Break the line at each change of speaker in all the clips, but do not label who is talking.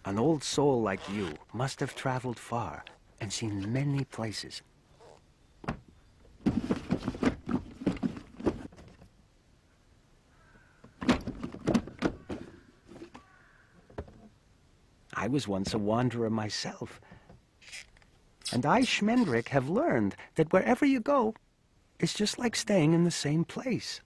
An old soul like you must have traveled far and seen many places. I was once a wanderer myself. And I, Schmendrick, have learned that wherever you go, it's just like staying in the same place.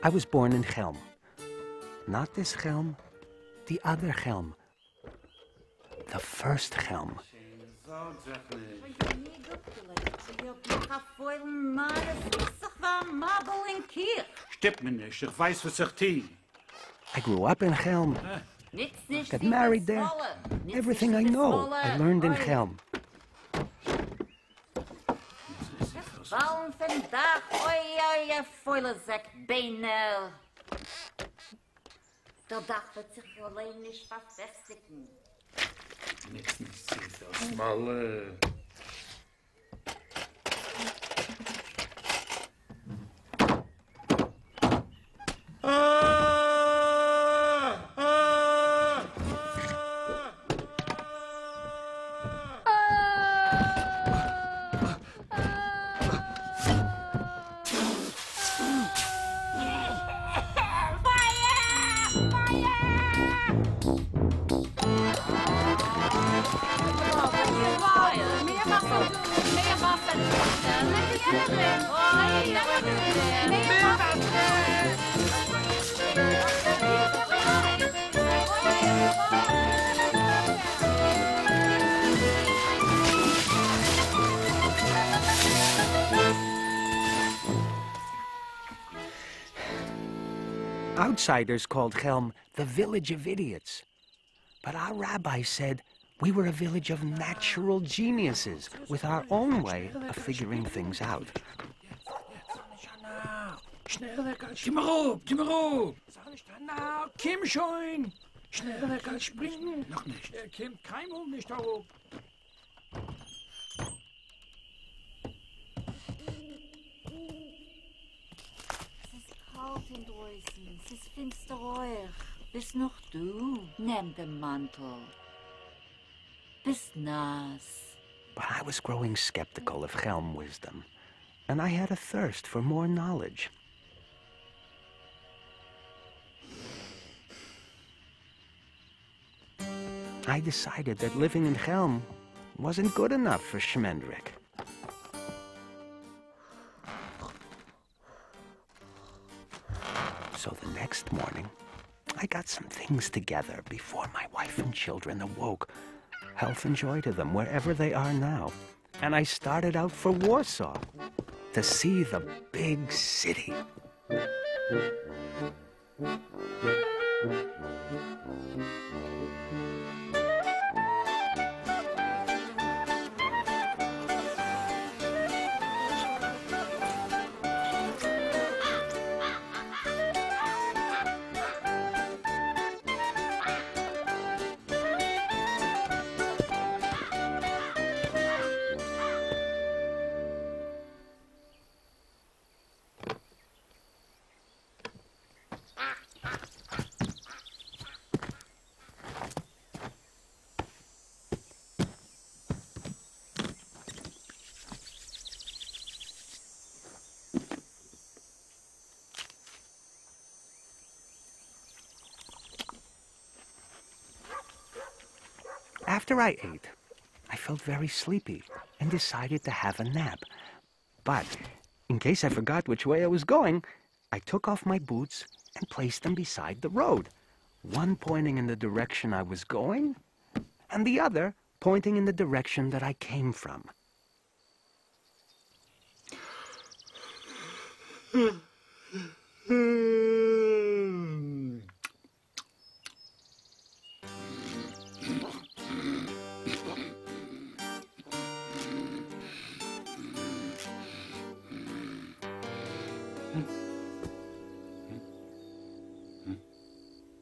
I was born in Chelm. Not this Chelm, the other Chelm. The first Chelm. I grew up in Chelm. Got married there. Everything I know, I learned in Chelm.
Waarom vandaag? Oei, je voile zak benen. De dag wird sich alleen nicht verfestigen.
Nichts zählt aus Malle.
Outsiders called Chelm the Village of Idiots. But our rabbi said we were a village of natural geniuses with our own way of figuring things out.
Schneller, geh mal hoch, geh mal hoch. Komm schon. Schneller, kannst springen. Noch nicht. Kommt kein Hund nicht hoch.
Kalt in draußen, es ist finster ruhig. Bist noch du? Nimm den Mantel. Bist nass.
But I was growing skeptical of Chelm wisdom, and I had a thirst for more knowledge. I decided that living in Chelm wasn't good enough for Schmendrick. So the next morning, I got some things together before my wife and children awoke. Health and joy to them wherever they are now. And I started out for Warsaw to see the big city. After I ate, I felt very sleepy and decided to have a nap. But in case I forgot which way I was going, I took off my boots and placed them beside the road, one pointing in the direction I was going, and the other pointing in the direction that I came from.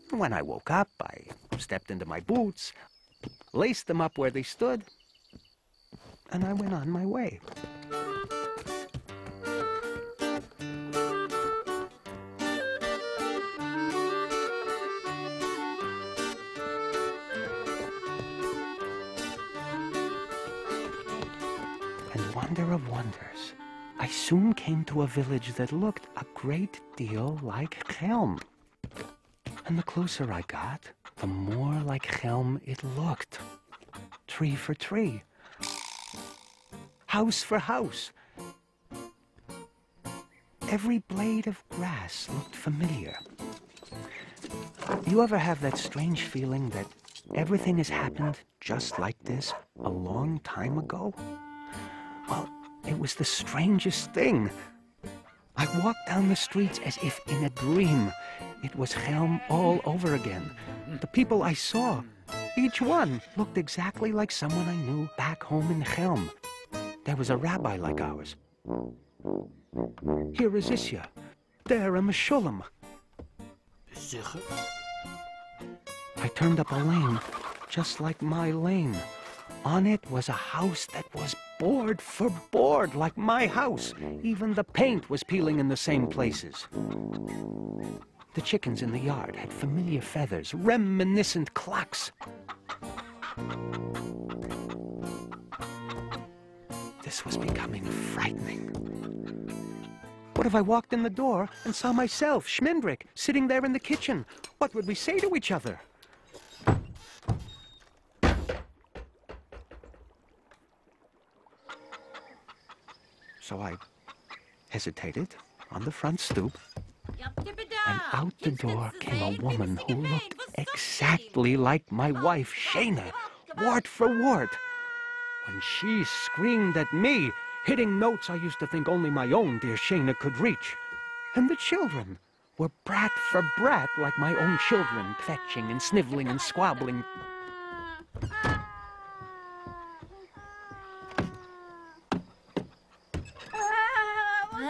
When I woke up, I stepped into my boots, laced them up where they stood, and I went on my way. And wonder of wonders, I soon came to a village that looked a great deal like Chelm. And the closer I got, the more like Chelm it looked. Tree for tree. House for house. Every blade of grass looked familiar. You ever have that strange feeling that everything has happened just like this a long time ago? Well, it was the strangest thing. I walked down the streets as if in a dream. It was Chelm all over again. The people I saw, each one looked exactly like someone I knew back home in Chelm. There was a rabbi like ours. Here is Isya. There a Meshulam. I turned up a lane, just like my lane. On it was a house that was board for board, like my house. Even the paint was peeling in the same places. The chickens in the yard had familiar feathers, reminiscent clucks. This was becoming frightening. What if I walked in the door and saw myself, Schmendrick, sitting there in the kitchen? What would we say to each other? So I hesitated on the front stoop, and out the door came a woman who looked exactly like my wife, Shana, wart for wart. When she screamed at me, hitting notes I used to think only my own dear Shana could reach. And the children were brat for brat like my own children, fetching and sniveling and squabbling.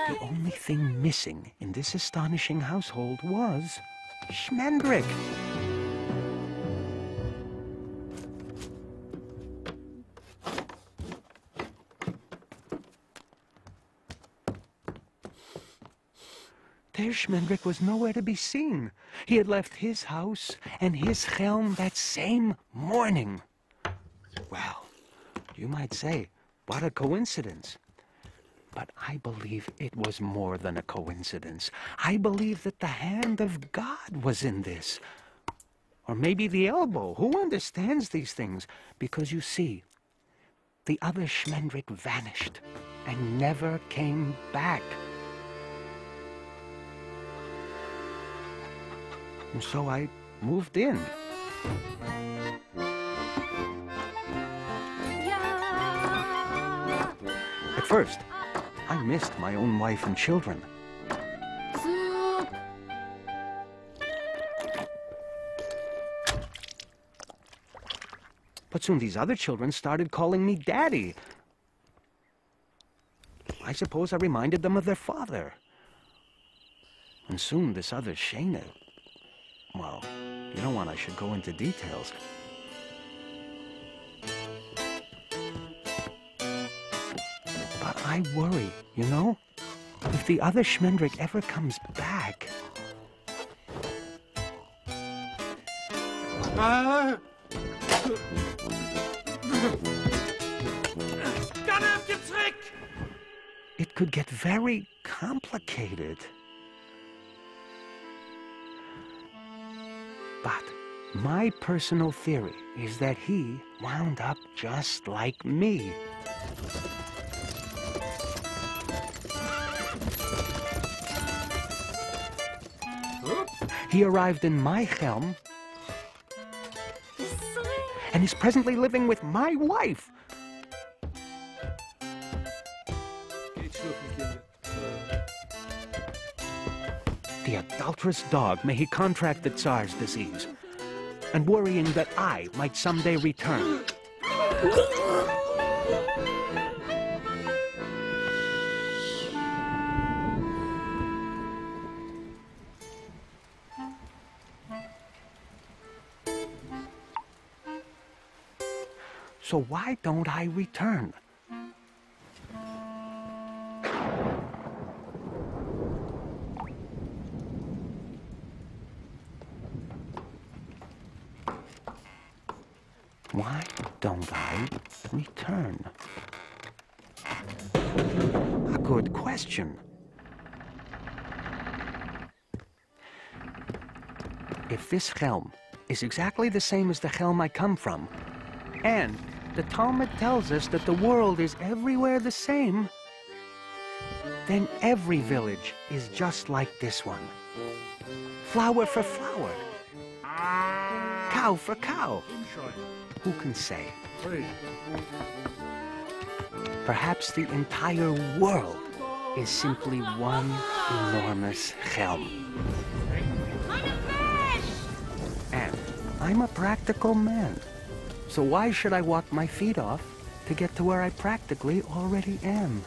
The only thing missing in this astonishing household was Schmendrick. There Schmendrick was nowhere to be seen. He had left his house and his Chelm that same morning. Well, you might say, what a coincidence. But I believe it was more than a coincidence. I believe that the hand of God was in this. Or maybe the elbow. Who understands these things? Because you see, the other Schmendrick vanished and never came back. And so I moved in. At first, I missed my own wife and children.
Soup.
But soon these other children started calling me Daddy. I suppose I reminded them of their father. And soon this other Shana, well, you don't want I should go into details. But I worry, you know? If the other Schmendrick ever comes back... It could get very complicated. But my personal theory is that he wound up just like me. He arrived in my Chelm and is presently living with my wife. The adulterous dog, may he contract the Tsar's disease, and worrying that I might someday return. So why don't I return? Why don't I return? A good question. If this Chelm is exactly the same as the Chelm I come from, and the Talmud tells us that the world is everywhere the same, then every village is just like this one. Flower for flower. Cow for cow. Who can say? Perhaps the entire world is simply one enormous Chelm. And I'm a practical man. So why should I walk my feet off to get to where I practically already am?